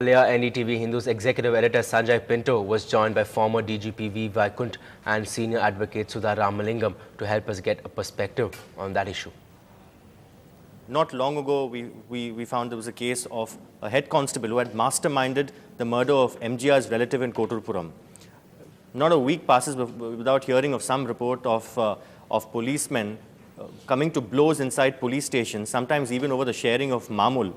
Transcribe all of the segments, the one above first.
Earlier, NDTV Hindu's executive editor Sanjay Pinto was joined by former DGP V. Vaikunt and senior advocate Sudha Ramalingam to help us get a perspective on that issue. Not long ago, we found there was a case of a head constable who had masterminded the murder of MGR's relative in Koturpuram. Not a week passes without hearing of some report of policemen coming to blows inside police stations, sometimes even over the sharing of mamul.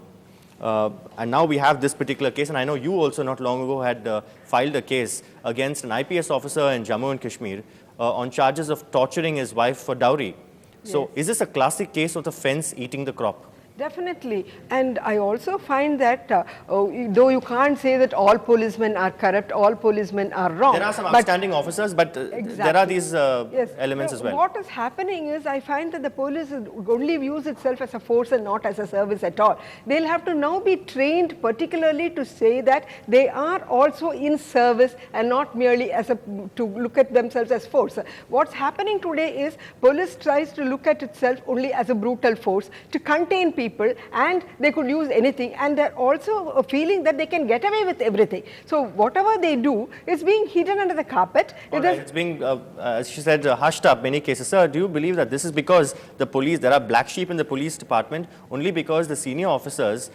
And now we have this particular case, and I know you also not long ago had filed a case against an IPS officer in Jammu and Kashmir on charges of torturing his wife for dowry. So, Yes. is this a classic case of the fence eating the crop? Definitely, and I also find that though you can't say that all policemen are corrupt, all policemen are wrong. There are some upstanding officers, but there are these Yes. elements So as well. What is happening is I find that the police only views itself as a force and not as a service at all. They'll have to now be trained particularly to say that they are also in service and not merely as to look at themselves as force. What's happening today is police tries to look at itself only as a brutal force to contain people, and they could use anything, and they're also feeling that they can get away with everything. So whatever they do is being hidden under the carpet. It's being, as she said, hushed up many cases. Sir, do you believe that this is because the police, there are black sheep in the police department, only because the senior officers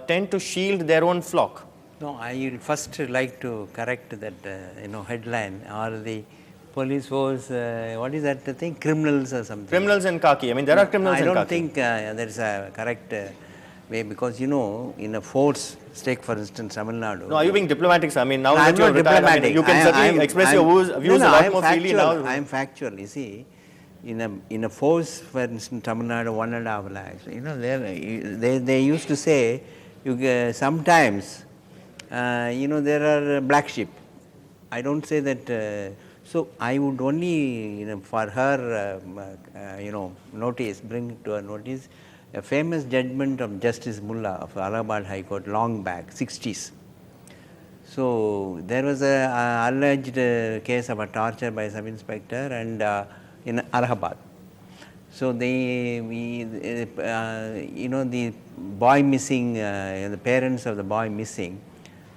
tend to shield their own flock? No, I will first like to correct that headline or the police force, what is that thing, criminals or something. Criminals in khaki. I mean, there are criminals in khaki. I don't think there is a correct way, because in a force, take for instance Tamil Nadu. No, are you being diplomatic, sir? I mean, now I'm that you're not retired, I mean, diplomatic. you can certainly express your views a lot more freely now. I am factual. You see, in a force, for instance, Tamil Nadu, 1.5 lakhs. They used to say, sometimes, there are black sheep. I don't say that. So I would only, for her, notice, bring to her notice a famous judgment of Justice Mullah of Allahabad High Court long back, 60s. So there was a alleged case of a torture by a sub-inspector and in Allahabad. So the boy missing, the parents of the boy missing,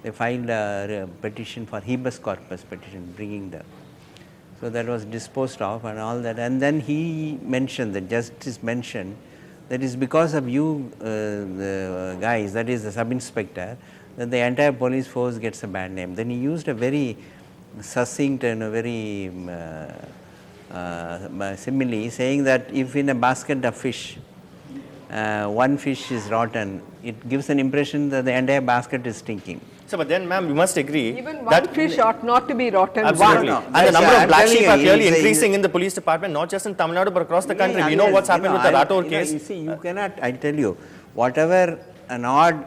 they filed a petition for habeas corpus petition, bringing the. So that was disposed of and all that, and then he mentioned, the justice mentioned, that is because of you the guys, that is the sub-inspector, that the entire police force gets a bad name. Then he used a very succinct and a very simile, saying that if in a basket of fish, one fish is rotten, it gives an impression that the entire basket is stinking. So, but then, ma'am, you must agree even that one fish ought not to be rotten. absolutely, One. and the number of black sheep are you, clearly he's a- increasing in the police department, not just in Tamil Nadu but across the country. We know Yes, what's happened with the Rathore case. You see, you cannot. I tell you, whatever an odd.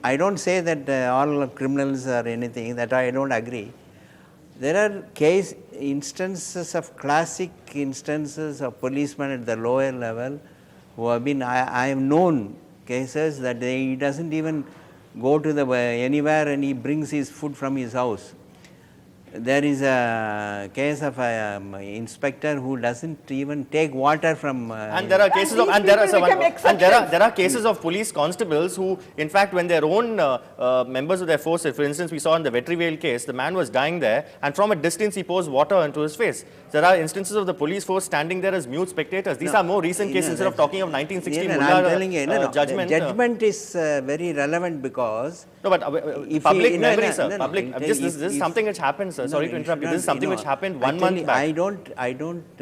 I don't say that all criminals are anything. That I don't agree. There are instances of classic instances of policemen at the lower level who have been. I have known cases that he doesn't even go to the anywhere and he brings his food from his house. There is a case of an inspector who doesn't even take water from. And there are cases of, these and there are people become there are cases of police constables who, in fact, when their own members of their force, for instance, we saw in the Vetrivale case, the man was dying there, and from a distance he pours water into his face. There are instances of the police force standing there as mute spectators. These are more recent cases. Instead of talking of 1960 Mullah judgment. The judgment is very relevant because. No, but If public he- memory, no, sir. no, no, Public. no, This is if- something which happened, sir. Sorry to interrupt you. This is something which happened one actually, month back. I don't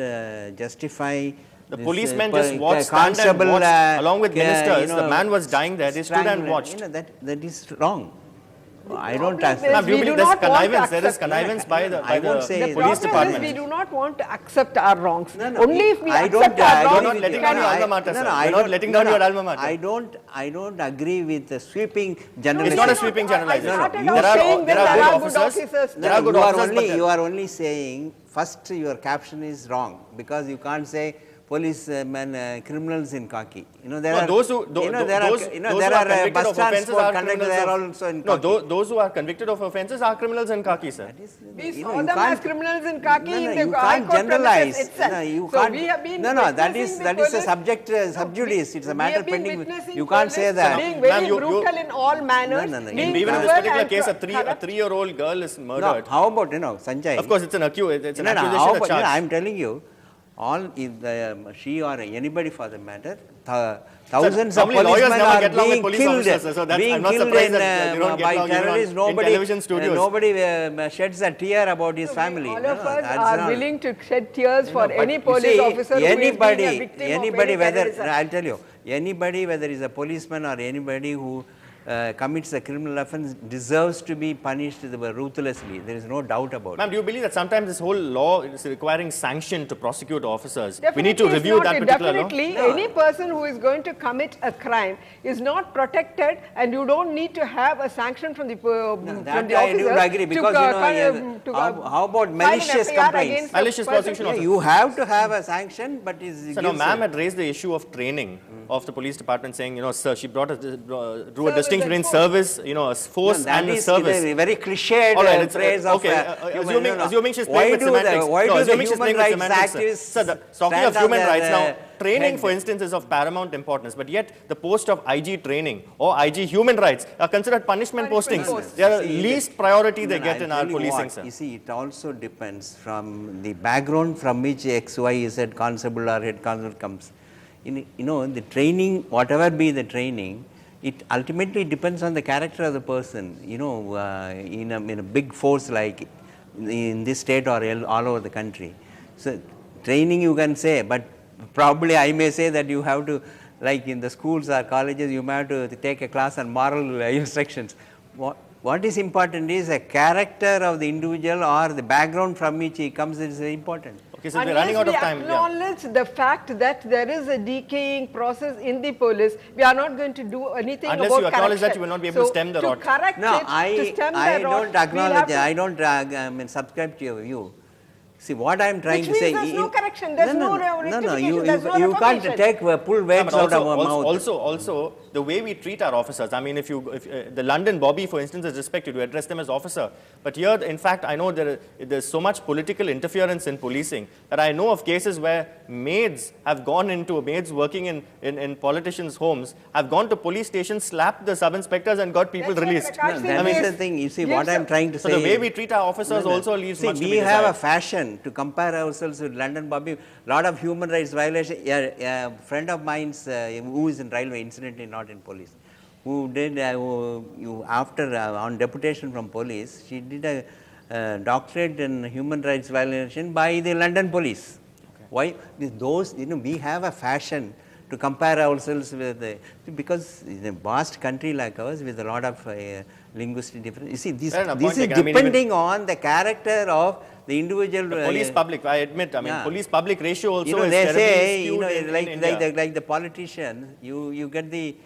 justify. The this, policemen per- just watched, stand and constable, watched, along with ministers. you The know, man was dying there. They stood and strangling, watched. That is wrong. I don't problem accept. is Ma'am, do you we believe do there's not want to connivance? There is accept- connivance by the I won't say The it. police problem is department. we do not want to accept our wrongs. No, Only if we I don't- accept I our don't wrongs, not we letting can- down your alma mater, sir. I You're not don't- letting down your alma mater. I don't agree with the sweeping It's generalization. not a sweeping generalization. I started There out are saying there that are there good are good officers. officers. There are good officers, but You are only saying first your caption is wrong, because you can't say policemen, criminals in khaki. You know, there No, are those who you know, there those, are you know, those there who are are convicted bus of offences transport are conductors. criminals They are of- also in No, khaki. those who are convicted of offences are criminals in khaki, sir. We You saw know, you them as can't- criminals in khaki No, no, in the you High can't Court generalize. premises itself. No, you So can't. we have been No, that witnessing is the that is a police- subject sub No, judice. It's a we matter have been pending. witnessing You can't say police that. being Ma'am, very you- brutal in all manners. No, no, no, being Even in this cruel particular and case, a corrupt. 3-year-old girl is No, murdered. how about Sanjay? Of course, it's an accusation, how a about, charge. I'm telling you, all if she or anybody for the matter, thousands of normally lawyers policemen never are get along with being police killed, officers, so that's- being I'm not killed surprised that they don't get by along even on- terrorists. in Nobody, television studios. nobody sheds a tear about his family. All No, of no, us that's are not- willing to shed tears for but any you police see, officer who is being a victim anybody, of any whether terrorism. I'll tell you, anybody, whether is a policeman or anybody who commits a criminal offense deserves to be punished ruthlessly. There is no doubt about it. Ma'am, do you believe that sometimes this whole law is requiring sanction to prosecute officers? We need to Definitely review it's that not. particular law? Definitely, any person who is going to commit a crime is not protected, and you don't need to have a sanction from the from That the I officer don't agree because how about file an malicious FIR complaints? against a Malicious person. prosecution Yeah, also. you have to have a sanction, but is So now, ma'am had raised the issue of training of the police department, saying, sir, she brought drew a Service distinction and between force. service, a force and a service. a very cliched All right, it's, phrase okay, of assuming she's why playing with do semantics. why No, do the assuming she's human playing with rights semantics, activists sir, talking stand of human on rights their, now, training, head? for instance, is of paramount importance, but yet the post of IG training or IG human rights are considered punishment postings. posts. They are See, least priority they No, get I'll in our tell you policing, what, sir. You see, it also depends from the background from which XY head constable or head constable comes. The training, whatever be the training, it ultimately depends on the character of the person. In a big force like in this state or all over the country. So training you can say, but probably I may say that you have to, like in the schools or colleges, you may have to take a class on moral instructions. What is important is a character of the individual or the background from which he comes is important. Okay, so we're running out of time. Unless we Yeah. acknowledge the fact that there is a decaying process in the police, we are not going to do anything Unless about you acknowledge correction. that, you will not be able to stem the rot. To correct No, it, to stem I the rot, don't we'll have acknowledge, to- I don't subscribe to your view. See, what I am trying Which to say means there's no correction, there's no rectification, there's no you can't reformation. take pull Yeah, weights but out of our mouth. also, the way we treat our officers. I mean, if the London Bobby, for instance, is respected, you address them as officer. But here, in fact, I know there's so much political interference in policing that I know of cases where maids working in politicians' homes have gone to police stations, slapped the sub-inspectors and got people That's what released. Prakash Singh That is case the thing. You see, gives what I am us- trying to So say. the way we treat our officers also leaves See, much to we be have a desired. fashion to compare ourselves with London Bobby. Lot of human rights violation. A friend of mine's who is in railway, incidentally not in police, who did after on deputation from police, she did a doctorate in human rights violation by the London police. Okay. Why? Those we have a fashion to compare ourselves with because in a vast country like ours with a lot of linguistic difference. You see, this Fair enough, is point taken. I mean, depending on the character of the individual. Police public, I admit, yeah. police public ratio also is they terribly say, skewed in India. like the politician, you get the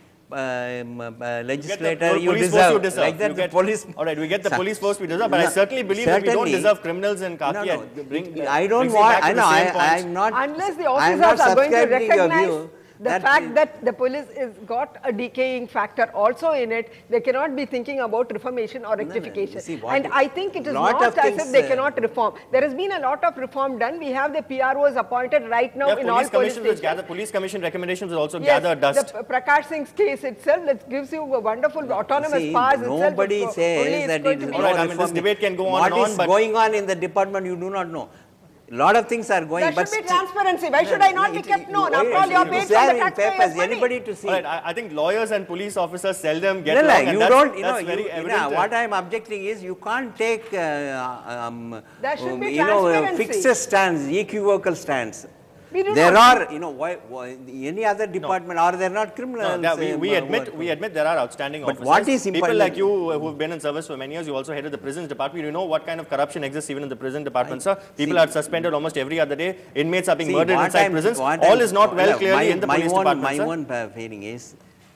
legislator Police you force deserve. you deserve. Like that, You the get- police. All right, we get the police force we deserve, but I certainly believe that we don't certainly. deserve criminals in khaki. No, and I don't brings me want. back to I the know. same point. I'm not. Unless the I'm officers not are going to subscribing your recognize view the fact that the police is got a decaying factor also in it, they cannot be thinking about reformation or rectification. See, what And I think it is lot not of as things, if they cannot reform. There has been a lot of reform done. We have the PROs appointed right now Yeah, in all police police commissions will stations. gather, police commission recommendations will also Yes, gather dust. the Prakash Singh's case itself that gives you a wonderful autonomous See, powers itself. nobody It's says only that going it to is be- All right, no I mean, this reform. debate can go on What and on, is but- going on in the department, you do not know. A lot of things are going. There but should be still- transparency. Why should I not be kept known? After all, you are paid It's from there the in taxpayers' papers. money. Anybody to see. All right, I think lawyers and police officers seldom get No, along, and you that's, don't. that's very evident. What I am objecting is you can't take There should be transparency. fixed stance, equivocal stance. We do There not- are, why any other department are there not criminals? No, we admit there are outstanding But officers. what is People important- like you who've been in service for many years, you also headed the prisons department. You know what kind of corruption exists even in the prison department, sir. People are suspended almost every other day. Inmates are being murdered inside prisons. All is not well clearly in the police department, My sir. own feeling is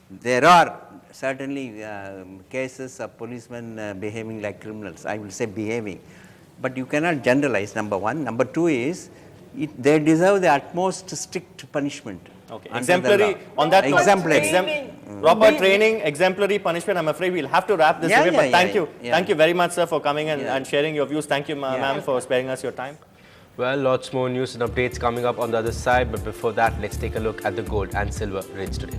there are certainly cases of policemen behaving like criminals. I will say behaving, but you cannot generalize. Number one. Number two is they deserve the utmost strict punishment. Okay. under the Exemplary, law. on that note, Exemplary. proper training, exemplary punishment. I'm afraid we'll have to wrap this Yeah, debate, but yeah, thank yeah, you. yeah. Thank you very much, sir, for coming Yeah. and sharing your views. Thank you, ma'am, for sparing us your time. Well, lots more news and updates coming up on the other side, but before that, let's take a look at the gold and silver rates today.